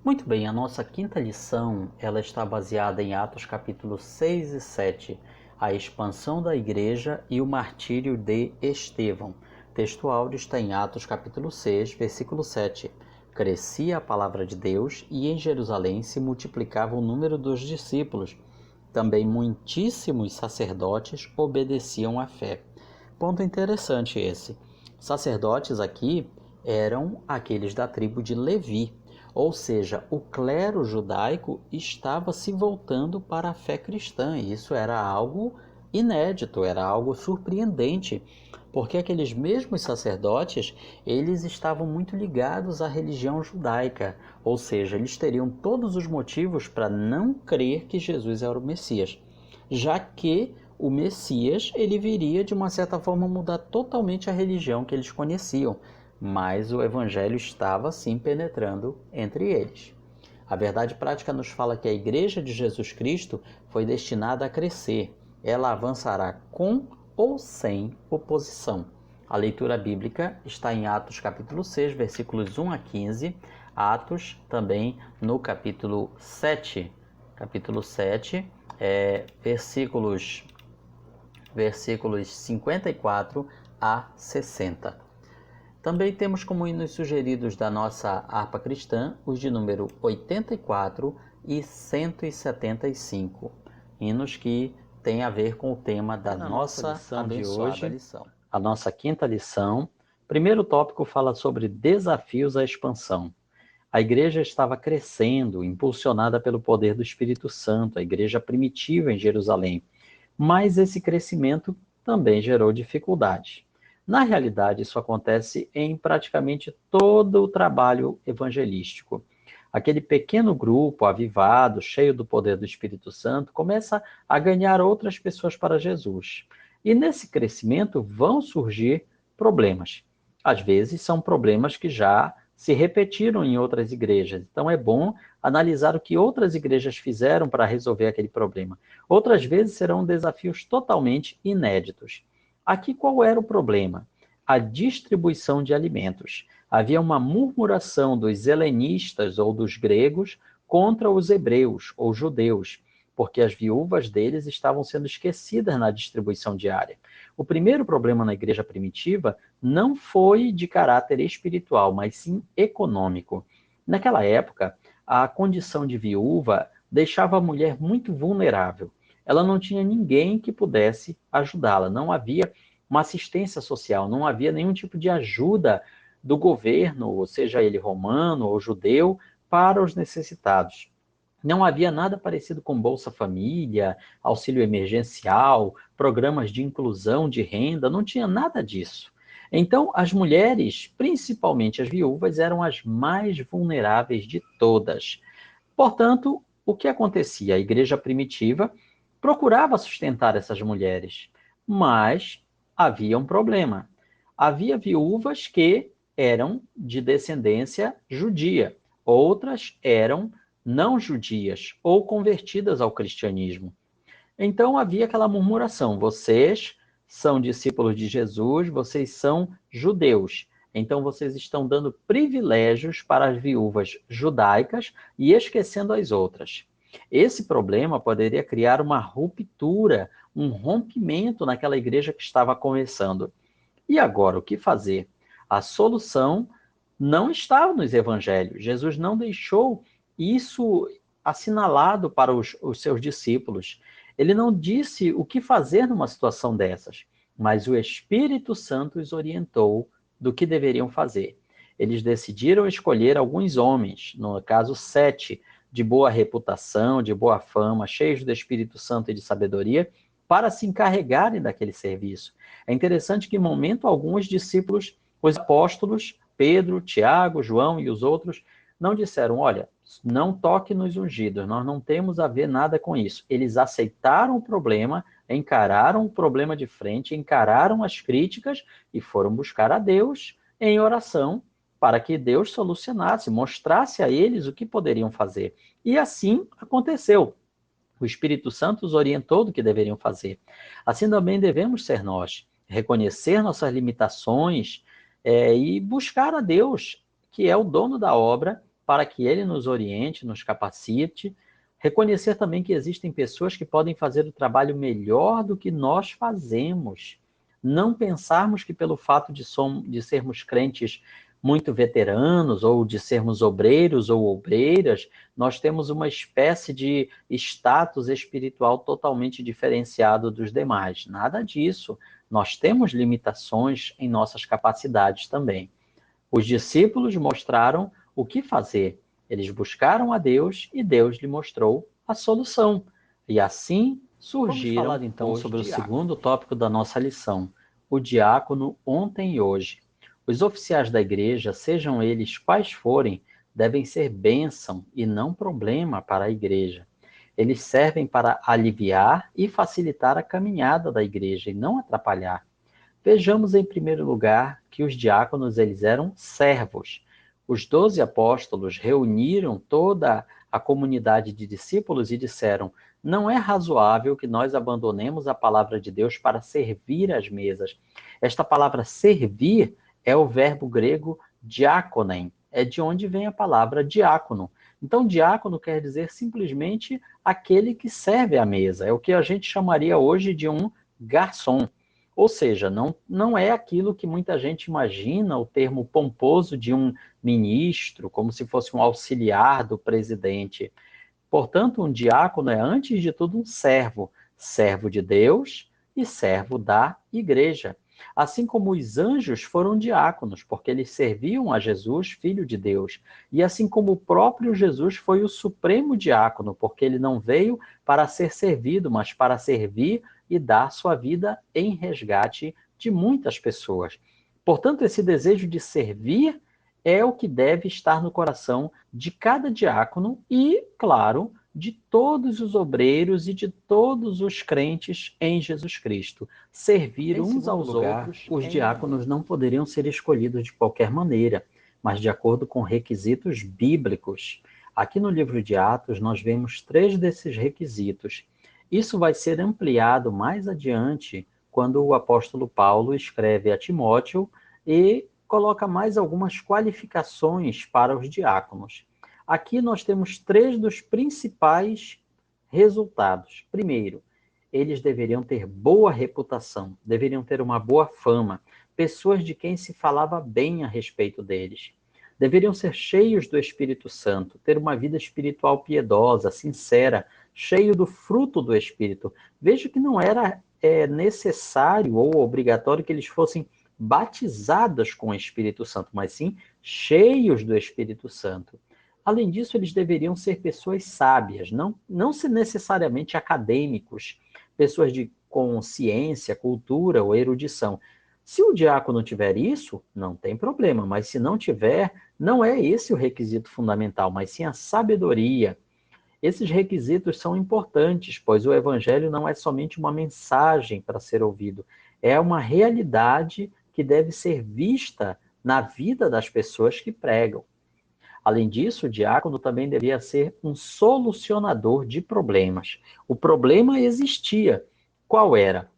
Muito bem, a nossa quinta lição, ela está baseada em Atos capítulos 6 e 7, a expansão da igreja e o martírio de Estevão. O texto áureo está em Atos capítulo 6, versículo 7. Crescia a palavra de Deus e em Jerusalém se multiplicava o número dos discípulos. Também muitíssimos sacerdotes obedeciam à fé. Ponto interessante esse. Sacerdotes aqui eram aqueles da tribo de Levi, ou seja, o clero judaico estava se voltando para a fé cristã, e isso era algo inédito, era algo surpreendente, porque aqueles mesmos sacerdotes, eles estavam muito ligados à religião judaica, ou seja, eles teriam todos os motivos para não crer que Jesus era o Messias, já que o Messias, ele viria de uma certa forma mudar totalmente a religião que eles conheciam, mas o evangelho estava sim penetrando entre eles. A verdade prática nos fala que a igreja de Jesus Cristo foi destinada a crescer. Ela avançará com ou sem oposição. A leitura bíblica está em Atos capítulo 6, versículos 1 a 15. Atos também no capítulo 7. Capítulo 7, versículos 54 a 60. Também temos como hinos sugeridos da nossa harpa cristã os de número 84 e 175, hinos que têm a ver com o tema da nossa lição de hoje, a nossa quinta lição. Primeiro tópico fala sobre desafios à expansão. A igreja estava crescendo, impulsionada pelo poder do Espírito Santo, a igreja primitiva em Jerusalém, mas esse crescimento também gerou dificuldades. Na realidade, isso acontece em praticamente todo o trabalho evangelístico. Aquele pequeno grupo avivado, cheio do poder do Espírito Santo, começa a ganhar outras pessoas para Jesus. E nesse crescimento vão surgir problemas. Às vezes são problemas que já se repetiram em outras igrejas. Então é bom analisar o que outras igrejas fizeram para resolver aquele problema. Outras vezes serão desafios totalmente inéditos. Aqui qual era o problema? A distribuição de alimentos. Havia uma murmuração dos helenistas ou dos gregos contra os hebreus ou judeus, porque as viúvas deles estavam sendo esquecidas na distribuição diária. O primeiro problema na igreja primitiva não foi de caráter espiritual, mas sim econômico. Naquela época, a condição de viúva deixava a mulher muito vulnerável. Ela não tinha ninguém que pudesse ajudá-la, não havia uma assistência social, não havia nenhum tipo de ajuda do governo, seja ele romano ou judeu, para os necessitados. Não havia nada parecido com Bolsa Família, auxílio emergencial, programas de inclusão de renda, não tinha nada disso. Então, as mulheres, principalmente as viúvas, eram as mais vulneráveis de todas. Portanto, o que acontecia? A igreja primitiva procurava sustentar essas mulheres, mas havia um problema. Havia viúvas que eram de descendência judia, outras eram não judias ou convertidas ao cristianismo. Então havia aquela murmuração: vocês são discípulos de Jesus, vocês são judeus. Então vocês estão dando privilégios para as viúvas judaicas e esquecendo as outras. Esse problema poderia criar uma ruptura, um rompimento naquela igreja que estava começando. E agora, o que fazer? A solução não estava nos evangelhos. Jesus não deixou isso assinalado para os seus discípulos. Ele não disse o que fazer numa situação dessas, mas o Espírito Santo os orientou do que deveriam fazer. Eles decidiram escolher alguns homens, no caso 7, de boa reputação, de boa fama, cheios do Espírito Santo e de sabedoria, para se encarregarem daquele serviço. É interessante que, em momento algum, os discípulos, os apóstolos, Pedro, Tiago, João e os outros, não disseram: olha, não toque nos ungidos, nós não temos a ver nada com isso. Eles aceitaram o problema, encararam o problema de frente, encararam as críticas e foram buscar a Deus em oração para que Deus solucionasse, mostrasse a eles o que poderiam fazer. E assim aconteceu. O Espírito Santo os orientou do que deveriam fazer. Assim também devemos ser nós, reconhecer nossas limitações e buscar a Deus, que é o dono da obra, para que Ele nos oriente, nos capacite. Reconhecer também que existem pessoas que podem fazer o trabalho melhor do que nós fazemos. Não pensarmos que pelo fato de sermos crentes muito veteranos, ou de sermos obreiros ou obreiras, nós temos uma espécie de status espiritual totalmente diferenciado dos demais. Nada disso. Nós temos limitações em nossas capacidades também. Os discípulos mostraram o que fazer. Eles buscaram a Deus e Deus lhe mostrou a solução. E assim surgiram. Vamos falar então sobre o segundo tópico da nossa lição, o diácono ontem e hoje. Os oficiais da igreja, sejam eles quais forem, devem ser bênção e não problema para a igreja. Eles servem para aliviar e facilitar a caminhada da igreja e não atrapalhar. Vejamos em primeiro lugar que os diáconos eles eram servos. Os 12 apóstolos reuniram toda a comunidade de discípulos e disseram: não é razoável que nós abandonemos a palavra de Deus para servir às mesas. Esta palavra servir é o verbo grego diákonen, é de onde vem a palavra diácono. Então, diácono quer dizer simplesmente aquele que serve à mesa. É o que a gente chamaria hoje de um garçom. Ou seja, não é aquilo que muita gente imagina, o termo pomposo de um ministro, como se fosse um auxiliar do presidente. Portanto, um diácono é, antes de tudo, um servo, servo de Deus e servo da igreja. Assim como os anjos foram diáconos, porque eles serviam a Jesus, filho de Deus. E assim como o próprio Jesus foi o supremo diácono, porque ele não veio para ser servido, mas para servir e dar sua vida em resgate de muitas pessoas. Portanto, esse desejo de servir é o que deve estar no coração de cada diácono e, claro, de todos os obreiros e de todos os crentes em Jesus Cristo. Servir uns aos outros. Os diáconos não poderiam ser escolhidos de qualquer maneira, mas de acordo com requisitos bíblicos. Aqui no livro de Atos, nós vemos 3 desses requisitos. Isso vai ser ampliado mais adiante, quando o apóstolo Paulo escreve a Timóteo e coloca mais algumas qualificações para os diáconos. Aqui nós temos 3 dos principais resultados. Primeiro, eles deveriam ter boa reputação, deveriam ter uma boa fama, pessoas de quem se falava bem a respeito deles. Deveriam ser cheios do Espírito Santo, ter uma vida espiritual piedosa, sincera, cheio do fruto do Espírito. Veja que não era necessário ou obrigatório que eles fossem batizados com o Espírito Santo, mas sim cheios do Espírito Santo. Além disso, eles deveriam ser pessoas sábias, não se necessariamente acadêmicos, pessoas com ciência, cultura ou erudição. Se o diácono tiver isso, não tem problema, mas se não tiver, não é esse o requisito fundamental, mas sim a sabedoria. Esses requisitos são importantes, pois o evangelho não é somente uma mensagem para ser ouvido, é uma realidade que deve ser vista na vida das pessoas que pregam. Além disso, o diácono também devia ser um solucionador de problemas. O problema existia. Qual era?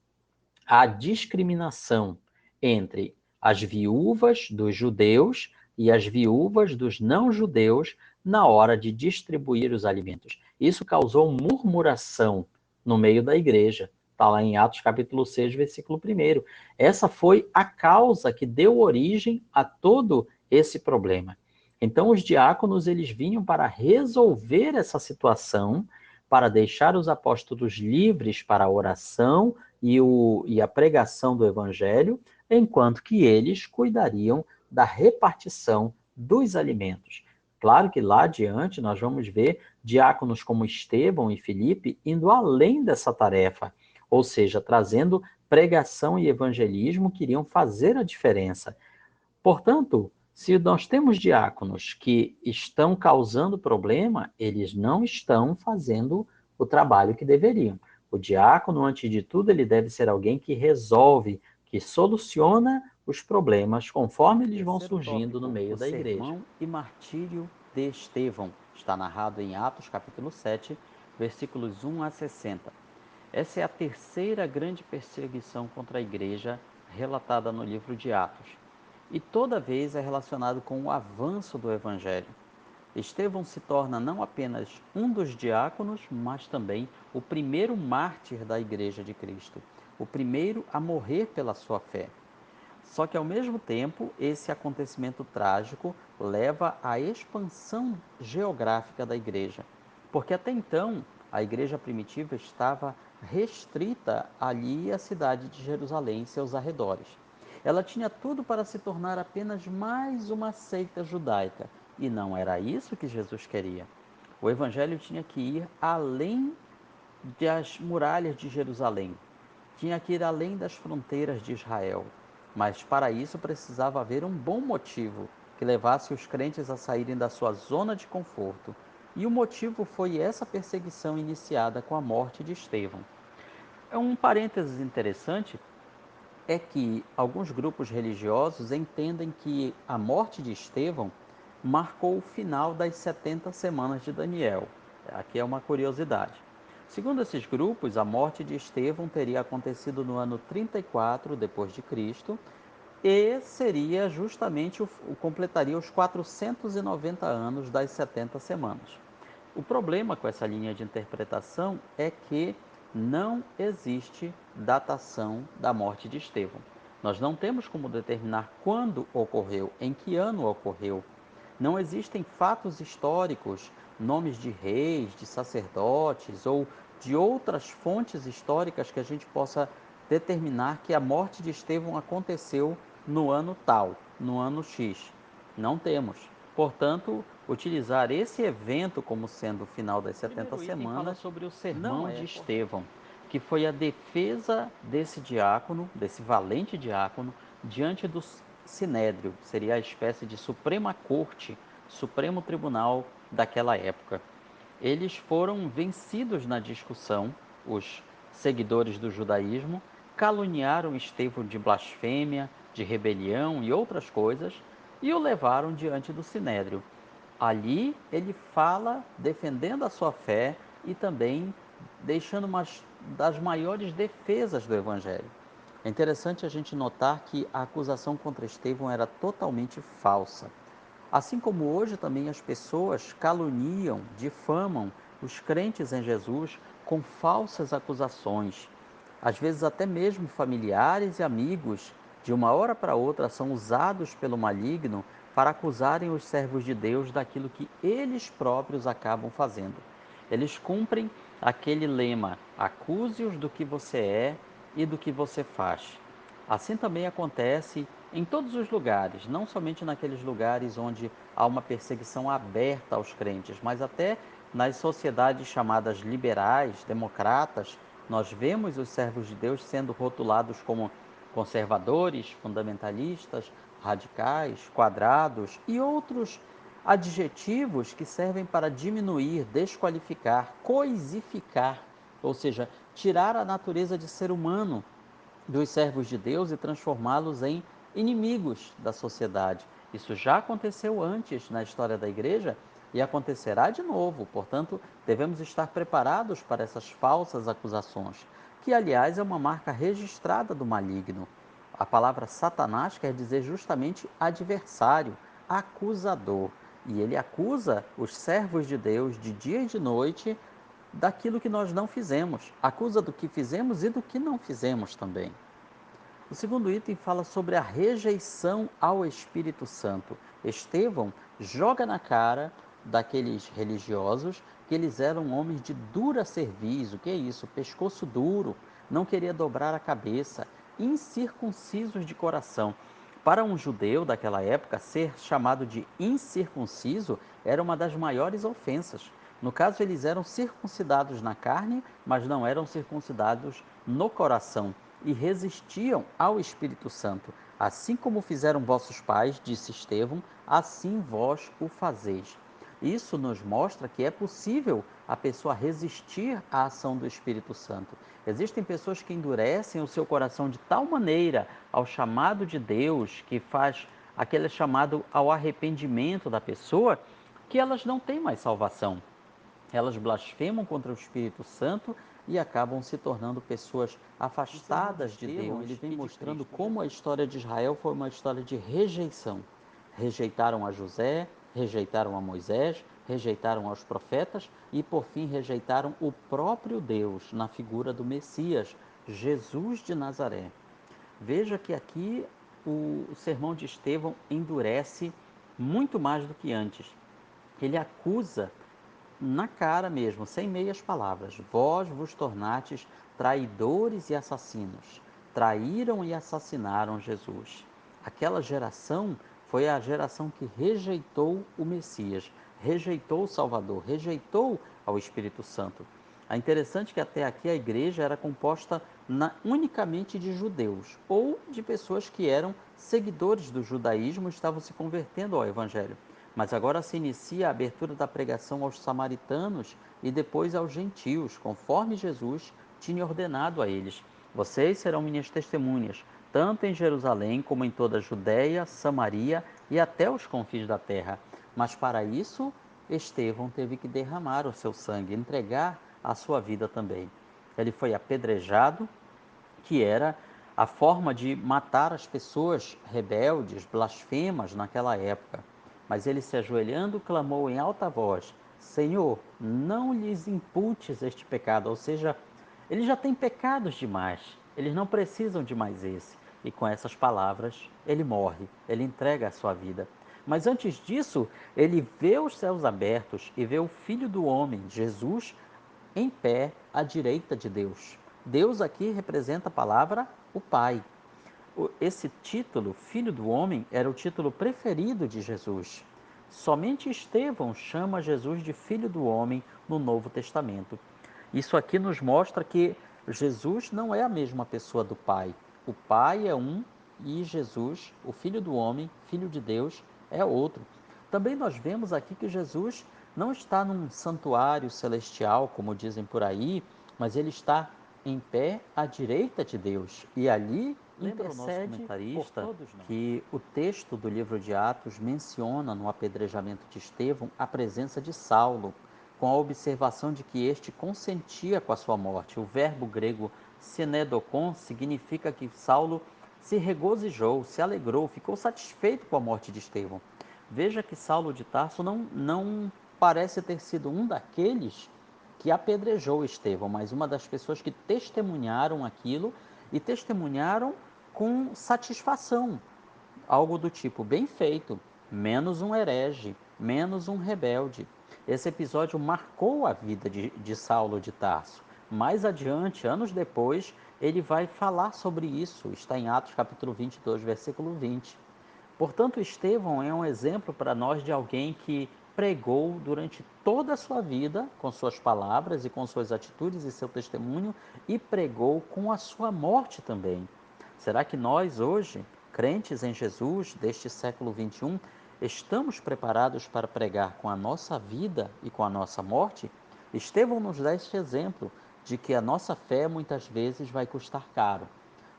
A discriminação entre as viúvas dos judeus e as viúvas dos não-judeus na hora de distribuir os alimentos. Isso causou murmuração no meio da igreja. Está lá em Atos capítulo 6, versículo 1. Essa foi a causa que deu origem a todo esse problema. Então, os diáconos eles vinham para resolver essa situação, para deixar os apóstolos livres para a oração e a pregação do evangelho, enquanto que eles cuidariam da repartição dos alimentos. Claro que lá adiante nós vamos ver diáconos como Estevão e Filipe indo além dessa tarefa, ou seja, trazendo pregação e evangelismo que iriam fazer a diferença. Portanto, se nós temos diáconos que estão causando problema, eles não estão fazendo o trabalho que deveriam. O diácono, antes de tudo, ele deve ser alguém que resolve, que soluciona os problemas conforme eles vão surgindo no meio da igreja. O sermão e martírio de Estevão está narrado em Atos capítulo 7, versículos 1 a 60. Essa é a terceira grande perseguição contra a igreja relatada no livro de Atos. E toda vez é relacionado com o avanço do evangelho. Estevão se torna não apenas um dos diáconos, mas também o primeiro mártir da Igreja de Cristo, o primeiro a morrer pela sua fé. Só que, ao mesmo tempo, esse acontecimento trágico leva à expansão geográfica da igreja, porque até então a igreja primitiva estava restrita ali à cidade de Jerusalém e seus arredores. Ela tinha tudo para se tornar apenas mais uma seita judaica, e não era isso que Jesus queria. O evangelho tinha que ir além das muralhas de Jerusalém, tinha que ir além das fronteiras de Israel. Mas para isso precisava haver um bom motivo que levasse os crentes a saírem da sua zona de conforto. E o motivo foi essa perseguição iniciada com a morte de Estevão. Um parênteses interessante é que alguns grupos religiosos entendem que a morte de Estevão marcou o final das 70 semanas de Daniel. Aqui é uma curiosidade. Segundo esses grupos, a morte de Estevão teria acontecido no ano 34 depois de Cristo e seria justamente completaria os 490 anos das 70 semanas. O problema com essa linha de interpretação é que não existe datação da morte de Estevão. Nós não temos como determinar quando ocorreu, em que ano ocorreu. Não existem fatos históricos, nomes de reis, de sacerdotes ou de outras fontes históricas que a gente possa determinar que a morte de Estevão aconteceu no ano tal, no ano X. Não temos. Portanto, utilizar esse evento como sendo o final das 70 semanas fala sobre o sermão de Estevão, que foi a defesa desse diácono, desse valente diácono, diante do Sinédrio, seria a espécie de Suprema Corte, Supremo Tribunal daquela época. Eles foram vencidos na discussão, os seguidores do judaísmo, caluniaram Estevão de blasfêmia, de rebelião e outras coisas, e o levaram diante do Sinédrio. Ali ele fala defendendo a sua fé e também deixando uma das maiores defesas do Evangelho. É interessante a gente notar que a acusação contra Estevão era totalmente falsa. Assim como hoje também as pessoas caluniam, difamam os crentes em Jesus com falsas acusações. Às vezes até mesmo familiares e amigos, de uma hora para outra, são usados pelo maligno para acusarem os servos de Deus daquilo que eles próprios acabam fazendo. Eles cumprem aquele lema: acuse-os do que você é e do que você faz. Assim também acontece em todos os lugares, não somente naqueles lugares onde há uma perseguição aberta aos crentes, mas até nas sociedades chamadas liberais, democratas, nós vemos os servos de Deus sendo rotulados como conservadores, fundamentalistas, radicais, quadrados e outros adjetivos que servem para diminuir, desqualificar, coisificar, ou seja, tirar a natureza de ser humano dos servos de Deus e transformá-los em inimigos da sociedade. Isso já aconteceu antes na história da igreja e acontecerá de novo. Portanto, devemos estar preparados para essas falsas acusações, que, aliás, é uma marca registrada do maligno. A palavra Satanás quer dizer justamente adversário, acusador. E ele acusa os servos de Deus de dia e de noite daquilo que nós não fizemos. Acusa do que fizemos e do que não fizemos também. O segundo item fala sobre a rejeição ao Espírito Santo. Estevão joga na cara daqueles religiosos que eles eram homens de dura cerviz. O que é isso? Pescoço duro, não queria dobrar a cabeça, incircuncisos de coração. Para um judeu daquela época, ser chamado de incircunciso era uma das maiores ofensas. No caso, eles eram circuncidados na carne, mas não eram circuncidados no coração e resistiam ao Espírito Santo. Assim como fizeram vossos pais, disse Estevão, assim vós o fazeis. Isso nos mostra que é possível a pessoa resistir à ação do Espírito Santo. Existem pessoas que endurecem o seu coração de tal maneira ao chamado de Deus, que faz aquele chamado ao arrependimento da pessoa, que elas não têm mais salvação. Elas blasfemam contra o Espírito Santo e acabam se tornando pessoas afastadas de Deus. Ele vem mostrando como a história de Israel foi uma história de rejeição. Rejeitaram a José, rejeitaram a Moisés, rejeitaram aos profetas e, por fim, rejeitaram o próprio Deus na figura do Messias, Jesus de Nazaré. Veja que aqui o sermão de Estevão endurece muito mais do que antes. Ele acusa na cara mesmo, sem meias palavras: vós vos tornastes traidores e assassinos, traíram e assassinaram Jesus. Aquela geração foi a geração que rejeitou o Messias, rejeitou o Salvador, rejeitou ao Espírito Santo. É interessante que até aqui a igreja era composta unicamente de judeus ou de pessoas que eram seguidores do judaísmo e estavam se convertendo ao Evangelho. Mas agora se inicia a abertura da pregação aos samaritanos e depois aos gentios, conforme Jesus tinha ordenado a eles. Vocês serão minhas testemunhas, tanto em Jerusalém como em toda a Judéia, Samaria e até os confins da terra. Mas para isso, Estevão teve que derramar o seu sangue, entregar a sua vida também. Ele foi apedrejado, que era a forma de matar as pessoas rebeldes, blasfemas naquela época. Mas ele, se ajoelhando, clamou em alta voz: Senhor, não lhes imputes este pecado. Ou seja, eles já têm pecados demais, eles não precisam de mais esse. E com essas palavras, ele morre, ele entrega a sua vida. Mas antes disso, ele vê os céus abertos e vê o Filho do Homem, Jesus, em pé à direita de Deus. Deus aqui representa a palavra o Pai. Esse título, Filho do Homem, era o título preferido de Jesus. Somente Estevão chama Jesus de Filho do Homem no Novo Testamento. Isso aqui nos mostra que Jesus não é a mesma pessoa do Pai. O Pai é um e Jesus, o Filho do Homem, Filho de Deus, é outro. Também nós vemos aqui que Jesus não está num santuário celestial, como dizem por aí, mas ele está em pé à direita de Deus. E ali lembra o nosso comentarista que o texto do livro de Atos menciona no apedrejamento de Estevão a presença de Saulo, com a observação de que este consentia com a sua morte. O verbo grego sinedokon significa que Saulo se regozijou, se alegrou, ficou satisfeito com a morte de Estevão. Veja que Saulo de Tarso não parece ter sido um daqueles que apedrejou Estevão, mas uma das pessoas que testemunharam aquilo e testemunharam com satisfação. Algo do tipo: bem feito, menos um herege, menos um rebelde. Esse episódio marcou a vida de Saulo de Tarso. Mais adiante, anos depois, ele vai falar sobre isso. Está em Atos capítulo 22, versículo 20. Portanto, Estevão é um exemplo para nós de alguém que pregou durante toda a sua vida, com suas palavras e com suas atitudes e seu testemunho, e pregou com a sua morte também. Será que nós hoje, crentes em Jesus deste século 21, estamos preparados para pregar com a nossa vida e com a nossa morte? Estevão nos dá este exemplo de que a nossa fé muitas vezes vai custar caro.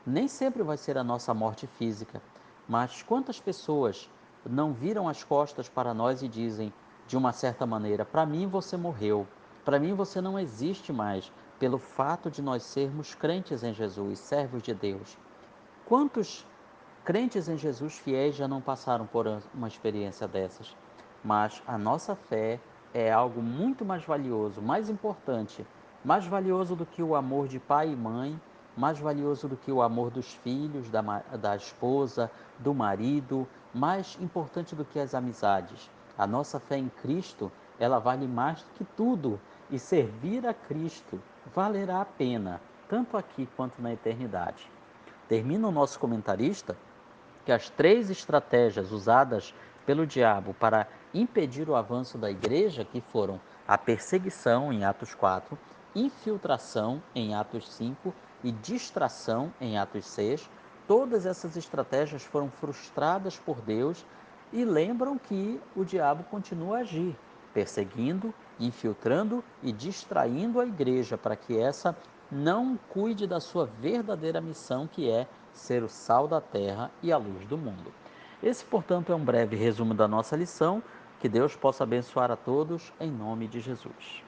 Nem sempre vai ser a nossa morte física, mas quantas pessoas não viram as costas para nós e dizem, de uma certa maneira: para mim você morreu, para mim você não existe mais, pelo fato de nós sermos crentes em Jesus, servos de Deus. Quantos crentes em Jesus fiéis já não passaram por uma experiência dessas? Mas a nossa fé é algo muito mais valioso, mais importante, mais valioso do que o amor de pai e mãe, mais valioso do que o amor dos filhos, da esposa, do marido, mais importante do que as amizades. A nossa fé em Cristo, ela vale mais do que tudo, e servir a Cristo valerá a pena, tanto aqui quanto na eternidade. Termina o nosso comentarista que as três estratégias usadas pelo diabo para impedir o avanço da igreja, que foram a perseguição em Atos 4, infiltração em Atos 5 e distração em Atos 6, todas essas estratégias foram frustradas por Deus e lembram que o diabo continua a agir, perseguindo, infiltrando e distraindo a igreja para que essa não cuide da sua verdadeira missão, que é ser o sal da terra e a luz do mundo. Esse, portanto, é um breve resumo da nossa lição. Que Deus possa abençoar a todos, em nome de Jesus.